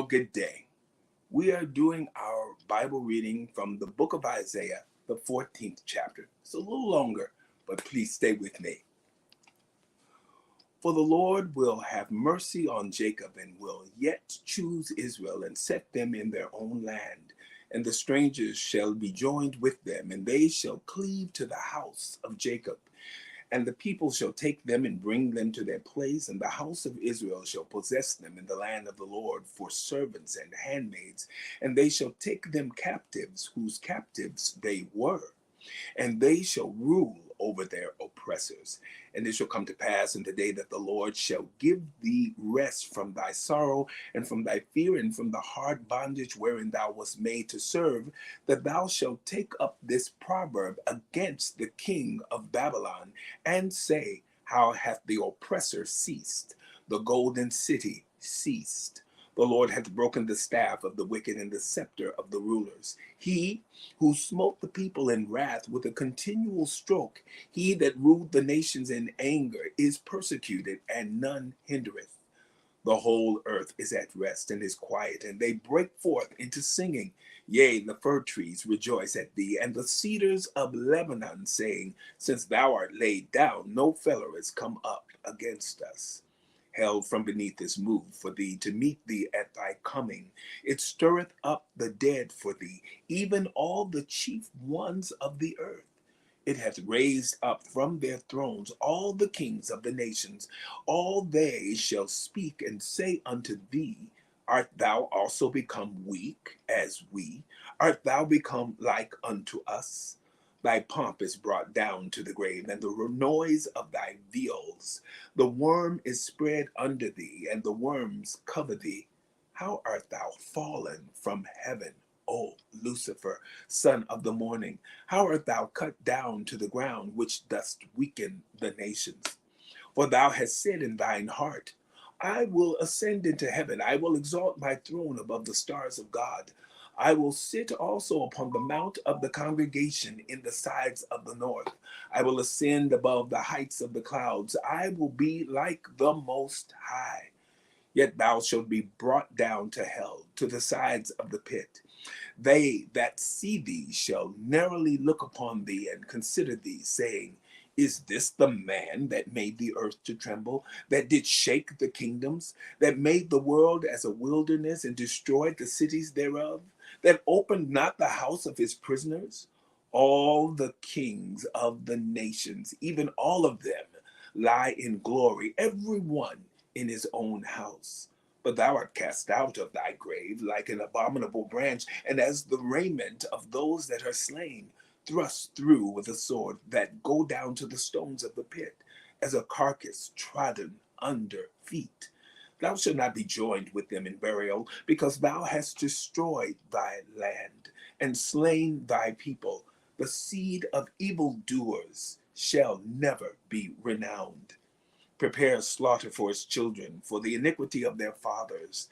good day. We are doing our Bible reading from the book of Isaiah, the 14th chapter. It's a little longer, but please stay with me. For the Lord will have mercy on Jacob and will yet choose Israel and set them in their own land. And the strangers shall be joined with them, and they shall cleave to the house of Jacob. And the people shall take them and bring them to their place, and the house of Israel shall possess them in the land of the Lord for servants and handmaids. And they shall take them captives, whose captives they were, and they shall rule over their oppressors. And it shall come to pass in the day that the Lord shall give thee rest from thy sorrow and from thy fear and from the hard bondage wherein thou wast made to serve, that thou shalt take up this proverb against the king of Babylon, and say, how hath the oppressor ceased? The golden city ceased. The Lord hath broken the staff of the wicked and the scepter of the rulers. He who smote the people in wrath with a continual stroke, he that ruled the nations in anger, is persecuted, and none hindereth. The whole earth is at rest and is quiet, and they break forth into singing. Yea, the fir trees rejoice at thee, and the cedars of Lebanon, saying, since thou art laid down, no fellow is come up against us. Hell from beneath is moved for thee to meet thee at thy coming. It stirreth up the dead for thee, even all the chief ones of the earth. It hath raised up from their thrones all the kings of the nations. All they shall speak and say unto thee, art thou also become weak as we? Art thou become like unto us? Thy pomp is brought down to the grave, and the noise of thy viols. The worm is spread under thee, and the worms cover thee. How art thou fallen from heaven, O Lucifer, son of the morning? How art thou cut down to the ground, which dost weaken the nations? For thou hast said in thine heart, I will ascend into heaven, I will exalt my throne above the stars of God. I will sit also upon the mount of the congregation in the sides of the north. I will ascend above the heights of the clouds. I will be like the Most High. Yet thou shalt be brought down to hell, to the sides of the pit. They that see thee shall narrowly look upon thee and consider thee, saying, is this the man that made the earth to tremble, that did shake the kingdoms, that made the world as a wilderness and destroyed the cities thereof, that opened not the house of his prisoners? All the kings of the nations, even all of them, lie in glory, every one in his own house. But thou art cast out of thy grave like an abominable branch, and as the raiment of those that are slain, thrust through with a sword, that go down to the stones of the pit, as a carcass trodden under feet. Thou shalt not be joined with them in burial, because thou hast destroyed thy land, and slain thy people. The seed of evildoers shall never be renowned. Prepare slaughter for his children, for the iniquity of their fathers,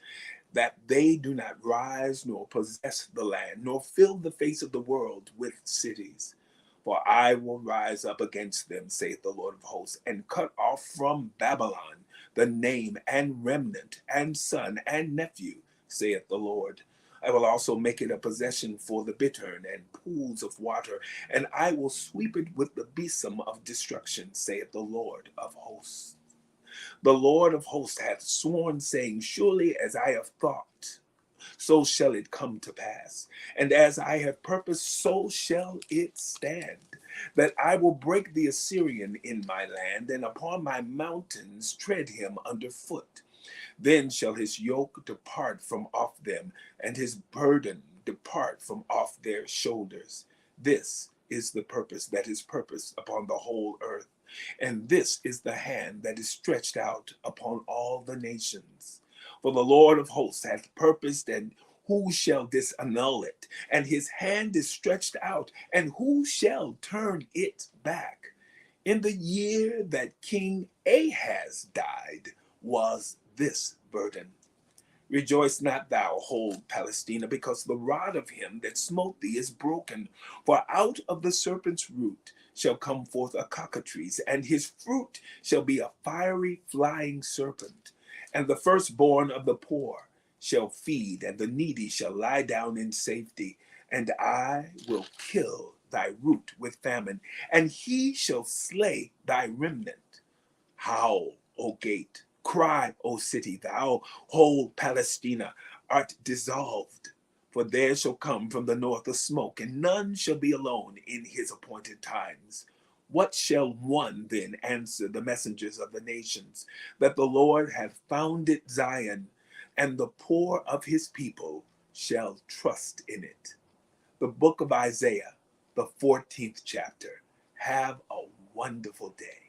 that they do not rise nor possess the land, nor fill the face of the world with cities. For I will rise up against them, saith the Lord of hosts, and cut off from Babylon the name and remnant and son and nephew, saith the Lord. I will also make it a possession for the bittern and pools of water, and I will sweep it with the besom of destruction, saith the Lord of hosts. The Lord of hosts hath sworn, saying, surely as I have thought, so shall it come to pass. And as I have purposed, so shall it stand, that I will break the Assyrian in my land, and upon my mountains tread him under foot. Then shall his yoke depart from off them, and his burden depart from off their shoulders. This is the purpose that is purposed upon the whole earth. And this is the hand that is stretched out upon all the nations. For the Lord of hosts hath purposed, and who shall disannul it? And his hand is stretched out, and who shall turn it back? In the year that King Ahaz died was this burden. Rejoice not thou, whole Palestina, because the rod of him that smote thee is broken. For out of the serpent's root shall come forth a cockatrice, and his fruit shall be a fiery flying serpent. And the firstborn of the poor shall feed, and the needy shall lie down in safety. And I will kill thy root with famine, and he shall slay thy remnant. Howl, O gate, cry, O city, thou whole Palestina art dissolved. For there shall come from the north a smoke, and none shall be alone in his appointed times. What shall one then answer the messengers of the nations? That the Lord hath founded Zion, and the poor of his people shall trust in it. The book of Isaiah, the 14th chapter. Have a wonderful day.